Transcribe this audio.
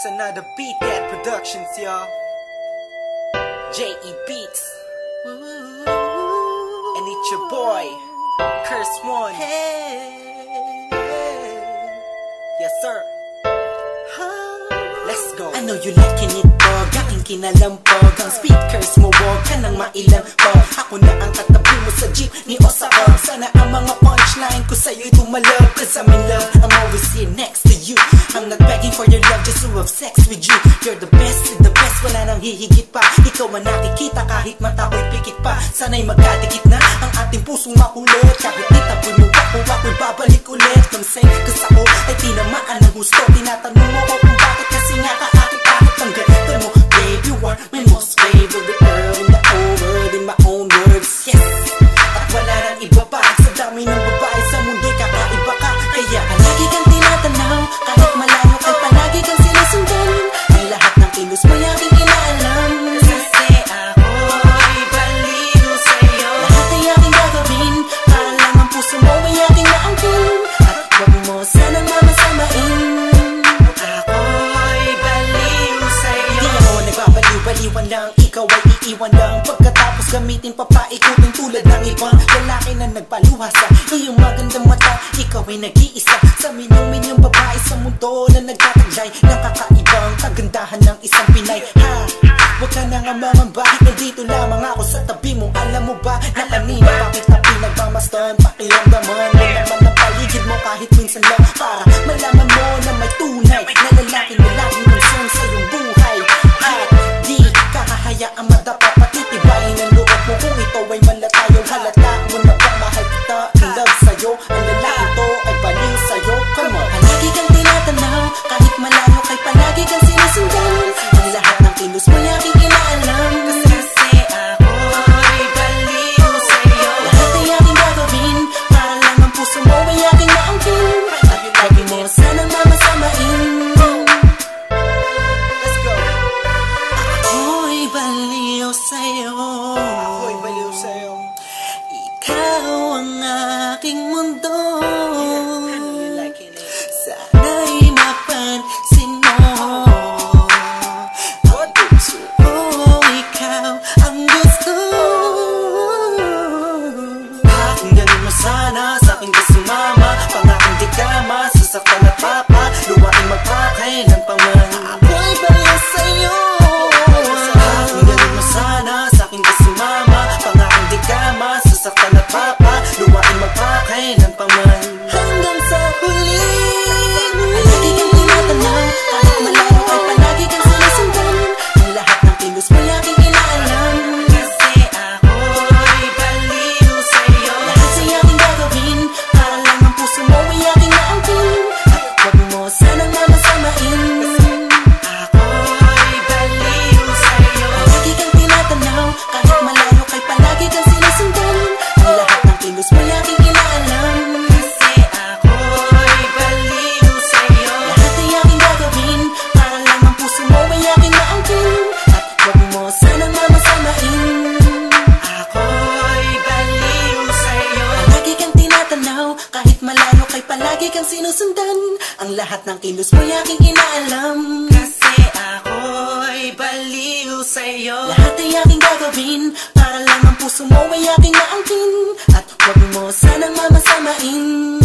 It's another Beat That Productions, y'all. J.E. Beats. And it's your boy, Curse One. Yes, sir. Let's go. I know you liking it, dog. Aking kinalampog. Ang speakers mo, wag ka nang mailampog. Ako na ang katabi mo sa jeep ni Osakog. Sana ang mga punchline ko sa'yo'y tumalab. Cause I'm in love, I'm always here next to you. I'm not begging for your love, just to have sex with you. You're the best, wala nang hihigit pa. Ikaw ang nakikita kahit mata ko'y pikit pa. Sana'y magkadikit na ang ating pusong makulit. Kahit itapoy mo ako'y babalik ulit. Consent, cause ako ay tinamaan ng gusto. Tinatanong mo ko kung bakit, kasi nga kaakit-akit ang ganda mo. Babe, you are my most favorite girl in the whole world, in my own words, yes. At wala nang iba pa sa dami ng babae sa mundo'y kakaiba ka. Kaya palagi kang tinatanaw, kahit malayo kay palagi kang sinusundan. Ang lahat ng kilos mo aking inaalam. Kasi ako'y baliw sa'yo. Lahat ay aking gagawin, para lang ang puso mo ay aking naangkin. At wag mo sanang mamasamain. Ako'y baliw sa'yo. Di ako nagbabaliw-baliwan lang, ikaw ay iiwan lang. Pagkatapos gamitin papaikutin tulad ng ibang lalaki na nagpaluha sa iyong magandang mata. Ikaw ay nag-iisa sa milyong-milyong babae sa mundo na nagtataglay ng kakaibang kagandahan ng isang Pinay. Ha! Huwag ka na nga mangamba, nandito lamang ako sa tabi mo. Alam mo ba na kanina bakit na pinagmamasdan? Pakiramdaman mo naman ang paligid mo kahit minsan lang, para malaman mo na may tunay na lalaki na laging concern sa iyong buhay. At di kakahayaang madapa, patitibayin ang loob mo kung ito ay malatayo. Halata mo na ba mahal kita, in love sa'yo. Ang lalaki to ay baliw sa'yo. Come on. Palagi kang tinatanaw, kahit malayo kay palagi kang sinusundan. Ang lahat ng kilos mo aking inaalam. Kasi ako'y baliw sa'yo. Lahat ay aking gagawin, para lang ang puso mo ay aking naangkin. At lagi mo sanang mamasamain. Let's go. Ako'y baliw sa'yo. Ako'y baliw sa'yo. Ikaw ang aking mundo. Sana'y mapansin mo. Puso ko, ikaw ang gusto. Pakinggan mo sana sa aking kasumama. Pangakong di ka masasaktan at papa. Luwaing magpakay ng paman. Ako'y baliw sa'yo. Pakinggan mo sana sa aking kasumama. Pangakong di ka masasaktan at papa. Luwaing magpakay ng paman. Hanggang sa huli. Palagi kang tinatanaw, kahit malayo kay palagi kang sinusundan. Ang lahat ng kilos mo aking inaalam. Kasi ako'y baliw sa'yo. Lahat ay aking gagawin, para lang ang puso mo ay aking naangkin. At wag mo sanang mamasamain. Ako'y baliw sa'yo. Palagi kang tinatanaw, kahit malayo kay palagi kang sinusundan. Ang lahat ng kilos mo aking inaalam. Kasi ako'y baliw sa'yo. Lahat ay aking gagawin, para lang ang puso mo ay aking naangkin. At wag mo sanang mamasamain. Ako'y baliw sa'yo. Palagi kang tinatanaw, kahit malayo kay palagi kang sinusundan. Ang lahat ng kilos mo aking inaalam. Kasi ako'y baliw sa'yo. Lahat ay aking gagawin, para lang ang puso mo ay aking naangkin. At wag mo sanang mamasamain.